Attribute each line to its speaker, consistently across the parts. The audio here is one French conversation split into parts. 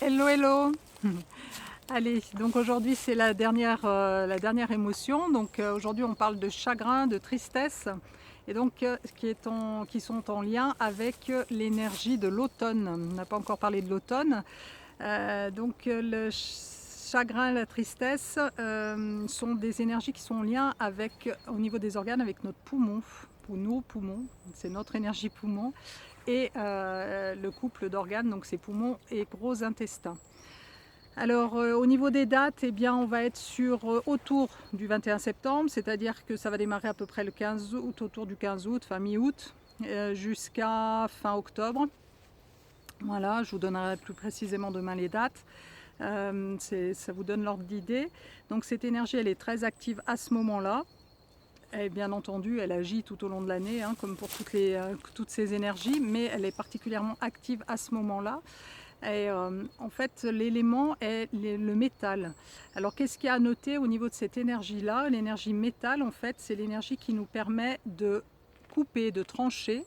Speaker 1: Hello, hello. Allez, donc aujourd'hui c'est la dernière émotion. Donc aujourd'hui on parle de chagrin, de tristesse, et donc qui sont en lien avec l'énergie de l'automne. On n'a pas encore parlé de l'automne. Chagrin, la tristesse sont des énergies qui sont en lien avec, au niveau des organes, avec notre poumon, ou nos poumons. C'est notre énergie poumon et le couple d'organes, donc c'est poumons et gros intestin. Alors au niveau des dates, eh bien, on va être autour du 21 septembre, c'est-à-dire que ça va démarrer à peu près le 15 août, autour du 15 août, fin mi-août, jusqu'à fin octobre. Voilà, je vous donnerai plus précisément demain les dates. Ça vous donne l'ordre d'idée. Donc cette énergie, elle est très active à ce moment-là. Et bien entendu, elle agit tout au long de l'année, hein, comme pour toutes ces énergies, mais elle est particulièrement active à ce moment-là. Et en fait, l'élément est le métal. Alors, qu'est-ce qu'il y a à noter au niveau de cette énergie-là? L'énergie métal, en fait, c'est l'énergie qui nous permet de couper, de trancher,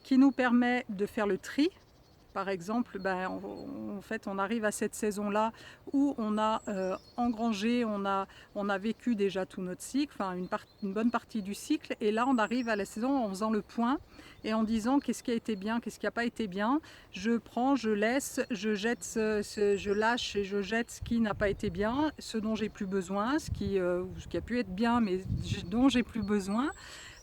Speaker 1: qui nous permet de faire le tri. Par exemple, en fait, on arrive à cette saison-là où on a engrangé, on a vécu déjà tout notre cycle, enfin une bonne partie du cycle, et là on arrive à la saison en faisant le point et en disant qu'est-ce qui a été bien, qu'est-ce qui n'a pas été bien. Je prends, je laisse, je jette, je lâche et je jette ce qui n'a pas été bien, ce dont j'ai plus besoin, ce qui a pu être bien mais dont j'ai plus besoin.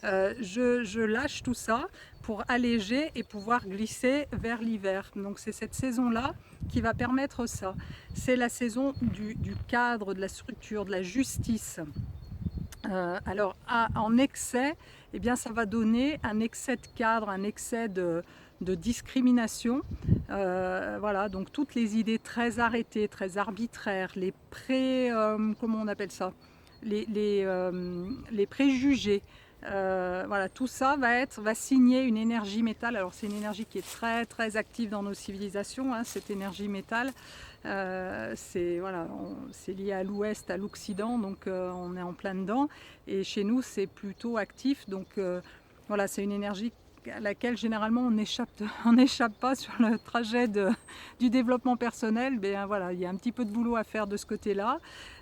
Speaker 1: Je lâche tout ça pour alléger et pouvoir glisser vers l'hiver. Donc c'est cette saison-là qui va permettre ça. C'est la saison du cadre, de la structure, de la justice. En excès, eh bien, ça va donner un excès de cadre, un excès de discrimination. Voilà, donc toutes les idées très arrêtées, très arbitraires, comment on appelle ça, les préjugés. Voilà, tout ça va signer une énergie métal. Alors c'est une énergie qui est très très active dans nos civilisations, hein, cette énergie métal. C'est lié à l'ouest, à l'occident, donc on est en plein dedans. Et chez nous c'est plutôt actif, donc voilà, c'est une énergie à laquelle généralement on n'échappe pas sur le trajet du développement personnel. Ben, voilà, il y a un petit peu de boulot à faire de ce côté-là.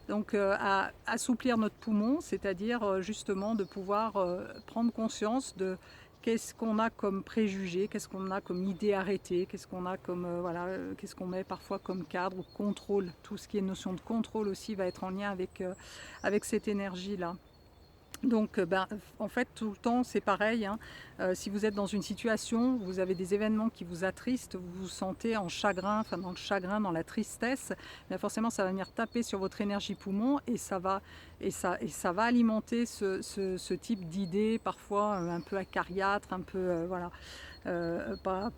Speaker 1: Donc à assouplir notre poumon, c'est-à-dire justement de pouvoir prendre conscience de qu'est-ce qu'on a comme préjugés, qu'est-ce qu'on a comme idée arrêtée, qu'est-ce qu'on a comme qu'est-ce qu'on met parfois comme cadre ou contrôle. Tout ce qui est notion de contrôle aussi va être en lien avec cette énergie-là. Donc en fait tout le temps c'est pareil, hein. Si vous êtes dans une situation, vous avez des événements qui vous attristent, vous vous sentez en chagrin, enfin dans le chagrin, dans la tristesse, bien forcément ça va venir taper sur votre énergie poumon et ça va alimenter ce type d'idées parfois un peu acariâtres, un peu pas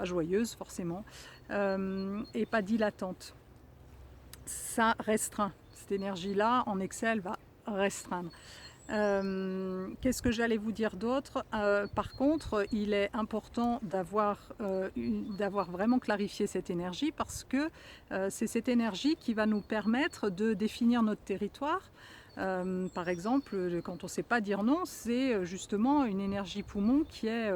Speaker 1: joyeuses forcément, et pas dilatantes. Ça restreint, cette énergie-là en excès elle va restreindre. Qu'est-ce que j'allais vous dire d'autre? Par contre, il est important d'avoir vraiment clarifié cette énergie parce que c'est cette énergie qui va nous permettre de définir notre territoire. Par exemple, quand on ne sait pas dire non, c'est justement une énergie poumon qui est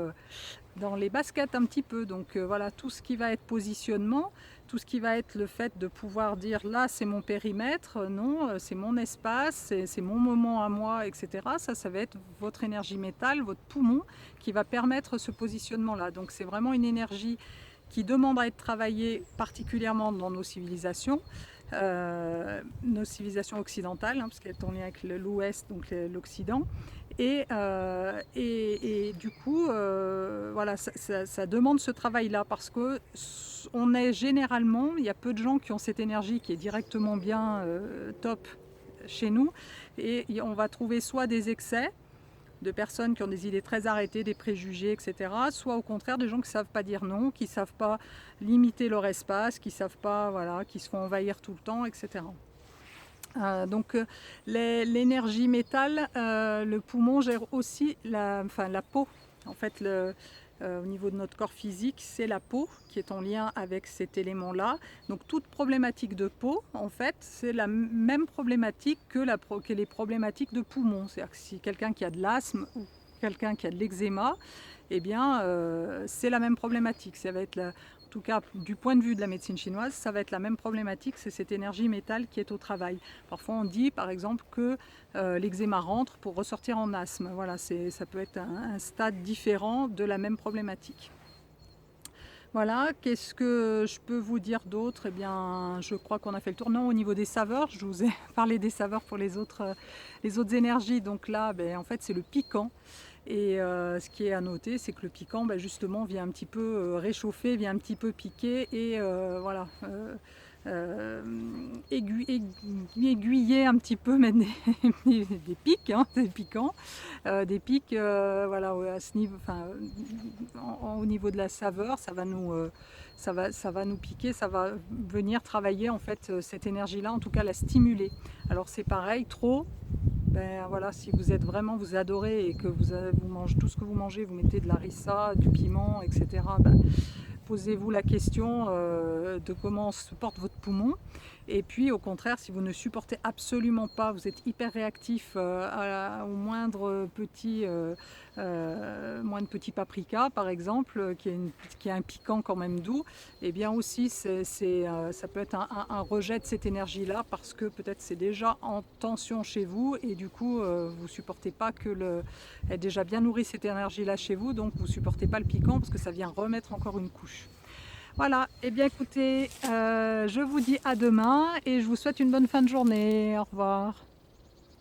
Speaker 1: dans les baskets un petit peu. Donc voilà, tout ce qui va être positionnement, tout ce qui va être le fait de pouvoir dire là c'est mon périmètre, non, c'est mon espace, c'est mon moment à moi, etc. Ça va être votre énergie métal, votre poumon qui va permettre ce positionnement-là. Donc c'est vraiment une énergie qui demande à être travaillée particulièrement dans nos civilisations occidentales, hein, parce qu'elles sont en lien avec l'Ouest, donc l'Occident. Et du coup, voilà, ça demande ce travail-là parce que on est généralement, il y a peu de gens qui ont cette énergie qui est directement bien top chez nous, et on va trouver soit des excès de personnes qui ont des idées très arrêtées, des préjugés, etc. Soit au contraire des gens qui ne savent pas dire non, qui ne savent pas limiter leur espace, qui savent pas, voilà, qui se font envahir tout le temps, etc. Donc l'énergie métal, le poumon gère aussi la peau. En fait, au niveau de notre corps physique, c'est la peau qui est en lien avec cet élément-là. Donc toute problématique de peau, en fait, c'est la même problématique que les problématiques de poumon. C'est-à-dire que si quelqu'un qui a de l'asthme ou quelqu'un qui a de l'eczéma, eh bien c'est la même problématique. Ça va être tout cas du point de vue de la médecine chinoise, ça va être la même problématique, c'est cette énergie métal qui est au travail. Parfois on dit par exemple que l'eczéma rentre pour ressortir en asthme. Voilà, ça peut être un stade différent de la même problématique. Voilà, qu'est-ce que je peux vous dire d'autre? Eh bien, je crois qu'on a fait le tour. Non, au niveau des saveurs, je vous ai parlé des saveurs pour les autres énergies. Donc là, en fait, c'est le piquant. Et ce qui est à noter, c'est que le piquant, justement, vient un petit peu réchauffer, vient un petit peu piquer et voilà, aiguiller un petit peu, mettre des pics, hein, des piquants, des pics, voilà, à ce niveau, enfin, au niveau de la saveur, ça va nous piquer, ça va venir travailler en fait cette énergie-là, en tout cas la stimuler. Alors c'est pareil, trop. Voilà, si vous êtes vraiment, vous adorez et que vous mangez tout ce que vous mangez, vous mettez de la harissa, du piment, etc. Posez-vous la question de comment se porte votre poumon. Et puis au contraire, si vous ne supportez absolument pas, vous êtes hyper réactif au moindre petit paprika par exemple, qui est un piquant quand même doux, et bien aussi ça peut être un rejet de cette énergie-là parce que peut-être c'est déjà en tension chez vous et du coup vous ne supportez pas elle est déjà bien nourrie cette énergie-là chez vous, donc vous ne supportez pas le piquant parce que ça vient remettre encore une couche. Voilà, et bien écoutez, je vous dis à demain et je vous souhaite une bonne fin de journée. Au revoir.